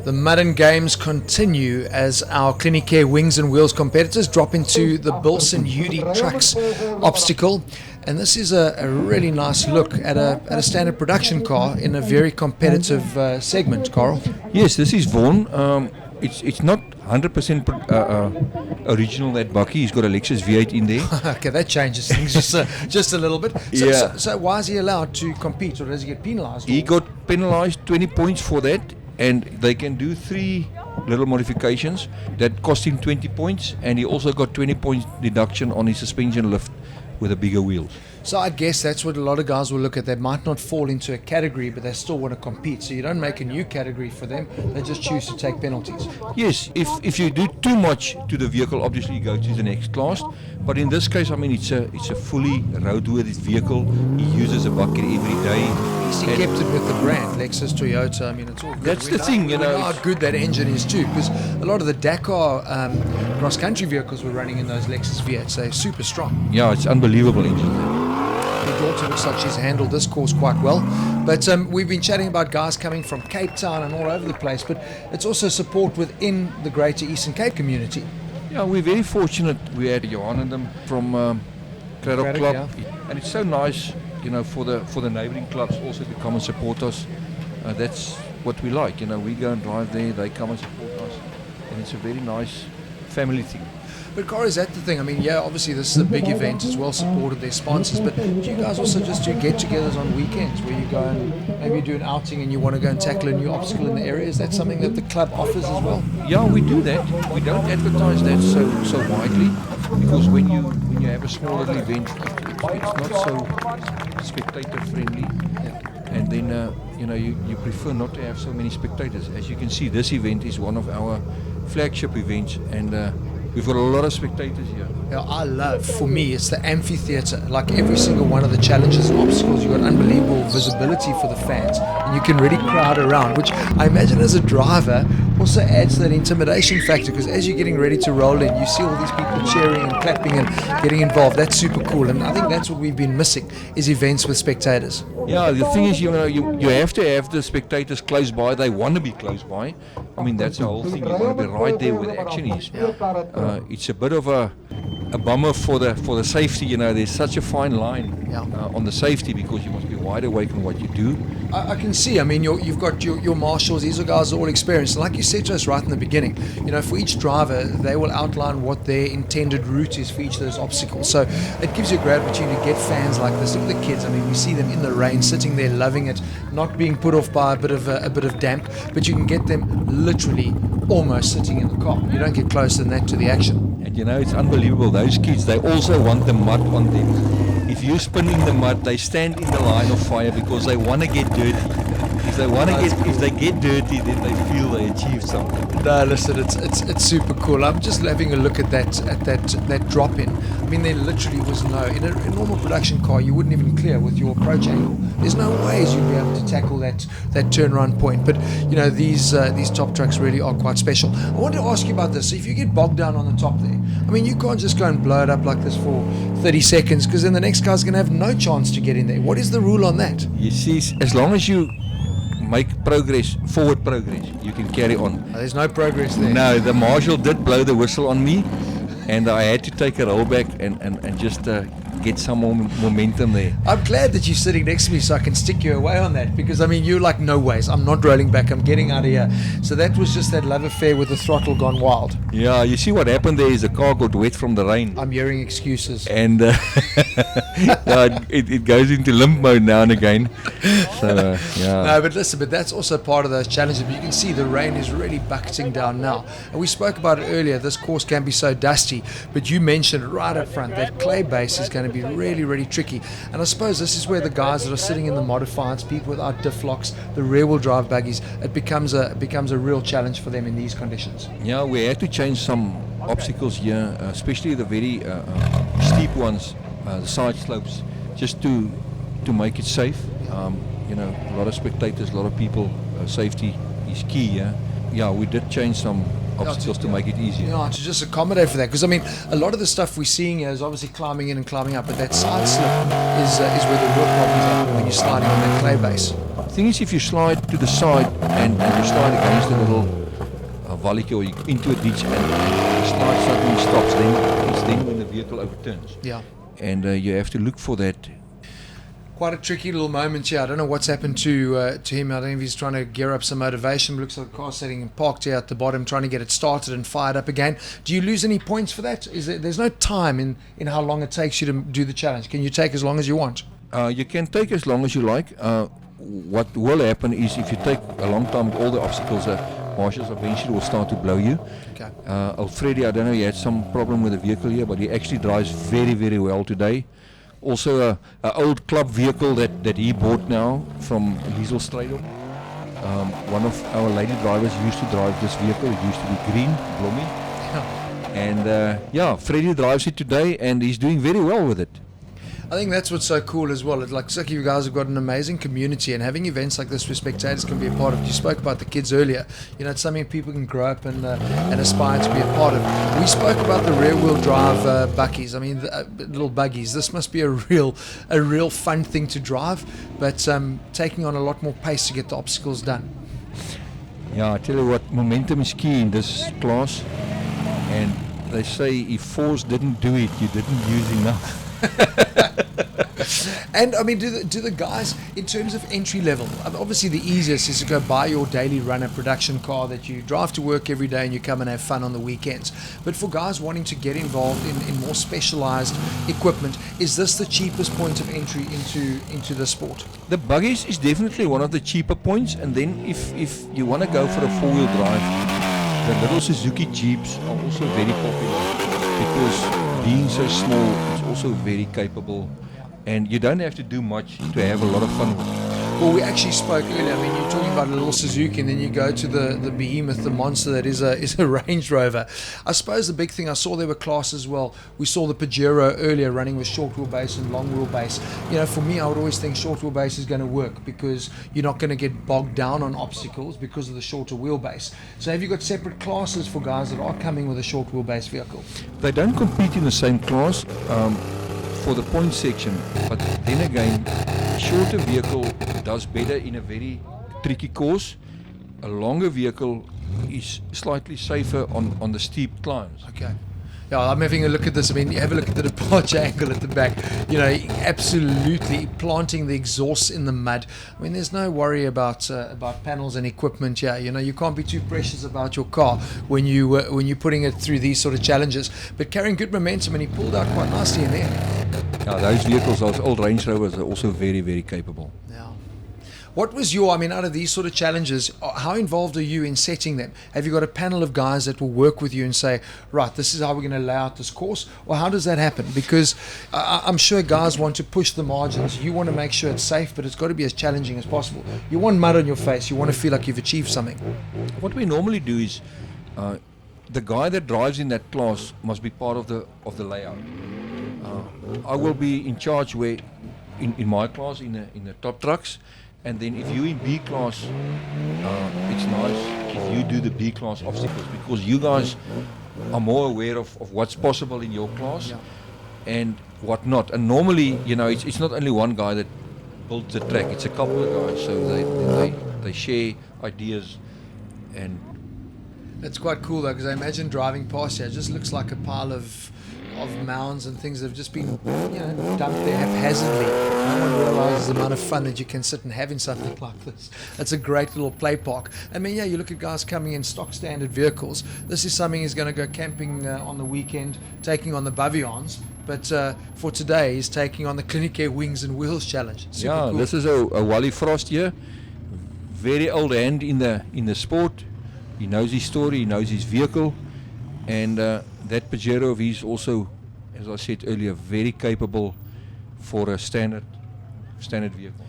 The Mud and Games continue as our Clinicare Wings and Wheels competitors drop into the Bilson UD Trucks obstacle. And this is a really nice look at a standard production car in a very competitive segment, Carl. Yes, this is Vaughan. It's not 100% original, that Bucky. He's got a Lexus V8 in there. Okay, that changes things just a little bit. So why is he allowed to compete, or does he get penalised? He got penalised 20 points for that, and they can do 3 little modifications that cost him 20 points, and he also got 20 points deduction on his suspension lift with a bigger wheels. So I guess that's what a lot of guys will look at. They might not fall into a category, but they still want to compete. So you don't make a new category for them. They just choose to take penalties. Yes, if you do too much to the vehicle, obviously you go to the next class. But in this case, I mean, it's a fully roadworthy vehicle. He uses a bucket every day. He kept it with the brand, Lexus, Toyota. I mean, it's all good. That's the thing, you know. We know how good that engine is too, because a lot of the Dakar cross-country vehicles were running in those Lexus V8s. They're super strong. Yeah, it's unbelievable engine. My daughter looks like she's handled this course quite well. But we've been chatting about guys coming from Cape Town and all over the place, but it's also support within the greater Eastern Cape community. Yeah, we're very fortunate. We had Johan and them from Craddock Club, yeah. And it's so nice, you know, for the neighbouring clubs also to come and support us. That's what we like, you know. We go and drive there, they come and support us, and it's a very nice family thing. But Cora, is that the thing? I mean, yeah, obviously this is a big event, it's well supported, their sponsors, but do you guys also just do get-togethers on weekends where you go and maybe do an outing and you want to go and tackle a new obstacle in the area? Is that something that the club offers as well? Yeah, we do that. We don't advertise that so widely, because when you have a small little event, it's not so spectator friendly. And then you prefer not to have so many spectators. As you can see, this event is one of our flagship events, and we've got a lot of spectators here. Yeah, for me, it's the amphitheatre. Like every single one of the challenges and obstacles, you've got unbelievable visibility for the fans, and you can really crowd around, which I imagine as a driver also adds that intimidation factor, because as you're getting ready to roll in, you see all these people cheering and clapping and getting involved. That's super cool, and I think that's what we've been missing, is events with spectators. Yeah, the thing is, you have to have the spectators close by. They want to be close by. I mean, that's the whole thing. You want to be right there where the action is. It's a bit of a bummer for the safety. You know, there's such a fine line on the safety, because you must be wide awake in what you do. I can see. I mean, you've got your marshals. These are guys all experienced. And like you said to us right in the beginning, you know, for each driver, they will outline what their intended route is for each of those obstacles. So it gives you a great opportunity to get fans like this. Look at the kids. I mean, we see them in the rain, sitting there, loving it, not being put off by a bit of damp. But you can get them literally almost sitting in the car. You don't get closer than that to the action. And you know, it's unbelievable. Those kids, they also want the mud on them. If you spin in the mud, they stand in the line of fire because they want to get dirty. If they get dirty, then they feel they achieved something. No, listen, it's super cool. I'm just having a look at that drop in. I mean, there literally was in a normal production car, you wouldn't even clear with your approach angle. There's no ways you'd be able to tackle that turnaround point. But you know, these top trucks really are quite special. I wanted to ask you about this. So if you get bogged down on the top there, I mean, you can't just go and blow it up like this for 30 seconds, because then the next guy's going to have no chance to get in there. What is the rule on that? You see, as long as you make forward progress, you can carry on. There's no progress there. No, the marshal did blow the whistle on me, and I had to take a roll back and just get some more momentum there. I'm glad that you're sitting next to me so I can stick you away on that, because I mean, you're like, no ways, I'm not rolling back, I'm getting out of here. So that was just that love affair with the throttle gone wild. Yeah, you see what happened there is the car got wet from the rain. I'm hearing excuses. And it goes into limp mode now and again. So, yeah. No, but listen, that's also part of those challenges. But you can see the rain is really bucketing down now. And we spoke about it earlier, this course can be so dusty, but you mentioned right up front, that clay base is going to be really, really tricky. And I suppose this is where the guys that are sitting in the modifieds, people without diff locks, the rear-wheel drive buggies, it becomes a real challenge for them in these conditions. Yeah, we had to change some obstacles here, especially the very steep ones, the side slopes, just to make it safe. You know, a lot of spectators, a lot of people, safety is key. Yeah, we did change some obstacles to make it easier. Yeah, to just accommodate for that, because I mean, a lot of the stuff we're seeing here is obviously climbing in and climbing up, but that side slip is where the real problems happen when you're sliding on that clay base. The thing is, if you slide to the side and you slide against just a little volley or into a ditch and the slide suddenly stops, then it's then when the vehicle overturns. Yeah. And you have to look for that. Quite a tricky little moment here. I don't know what's happened to him. I don't know if he's trying to gear up some motivation. But looks like the car's sitting parked here at the bottom, trying to get it started and fired up again. Do you lose any points for that? There's no time in how long it takes you to do the challenge. Can you take as long as you want? You can take as long as you like. What will happen is if you take a long time with all the obstacles, marshals eventually will start to blow you. Okay. Alfredi, I don't know, he had some problem with the vehicle here, but he actually drives very, very well today. Also a old club vehicle that he bought now from Liesel Stradel. One of our lady drivers used to drive this vehicle. It used to be green, Blommy. And Freddie drives it today and he's doing very well with it. I think that's what's so cool as well. It's like you guys have got an amazing community, and having events like this where spectators can be a part of it. You spoke about the kids earlier. You know, it's something people can grow up and aspire to be a part of. We spoke about the rear-wheel drive buckies. I mean, little buggies. This must be a real fun thing to drive, but taking on a lot more pace to get the obstacles done. Yeah, I tell you what, momentum is key in this class, and they say if force didn't do it, you didn't use enough. And I mean, do the guys, in terms of entry level, obviously the easiest is to go buy your daily runner production car that you drive to work every day and you come and have fun on the weekends. But for guys wanting to get involved in more specialized equipment, is this the cheapest point of entry into the sport? The buggies is definitely one of the cheaper points, and then if you want to go for a four-wheel drive, the little Suzuki Jeeps are also very popular because being so small, it's also very capable. And you don't have to do much to have a lot of fun with it. Well, we actually spoke earlier. I mean, you're talking about a little Suzuki, and then you go to the behemoth, the monster that is a Range Rover. I suppose the big thing, I saw there were classes as well. We saw the Pajero earlier running with short wheelbase and long wheelbase. You know, for me, I would always think short wheelbase is going to work because you're not going to get bogged down on obstacles because of the shorter wheelbase. So have you got separate classes for guys that are coming with a short wheelbase vehicle? They don't compete in the same class. For the point section, but then again, a shorter vehicle does better in a very tricky course. A longer vehicle is slightly safer on the steep climbs. Okay. Yeah, I'm having a look at this. I mean, you have a look at the departure angle at the back. You know, absolutely planting the exhaust in the mud. I mean, there's no worry about panels and equipment here. You know, you can't be too precious about your car when you're putting it through these sort of challenges. But carrying good momentum, and he pulled out quite nicely in there. Yeah, those vehicles, those old Range Rovers, are also very, very capable. Yeah. What was out of these sort of challenges, how involved are you in setting them? Have you got a panel of guys that will work with you and say, right, this is how we're going to lay out this course? Or how does that happen? Because I'm sure guys want to push the margins. You want to make sure it's safe, but it's got to be as challenging as possible. You want mud on your face. You want to feel like you've achieved something. What we normally do is the guy that drives in that class must be part of the layout. I will be in charge where in my class in the top trucks. And then if you in B class, it's nice if you do the B class obstacles because you guys are more aware of what's possible in your class and what not. And normally, you know, it's not only one guy that builds the track; it's a couple of guys. So they share ideas, and it's quite cool though, because I imagine driving past here, it just looks like a pile of mounds and things that have just been, you know, dumped there haphazardly. No one realizes the amount of fun that you can sit and have in something like this. It's a great little play park. I mean, yeah, you look at guys coming in stock standard vehicles. This is something he's going to go camping on the weekend, taking on the Bavions. But for today, he's taking on the Clinic Wings and Wheels Challenge. Super cool. This is a Wally Frost here. Very old hand in the sport. He knows his story. He knows his vehicle, and that Pajero of his also, as I said earlier, very capable for a standard vehicle.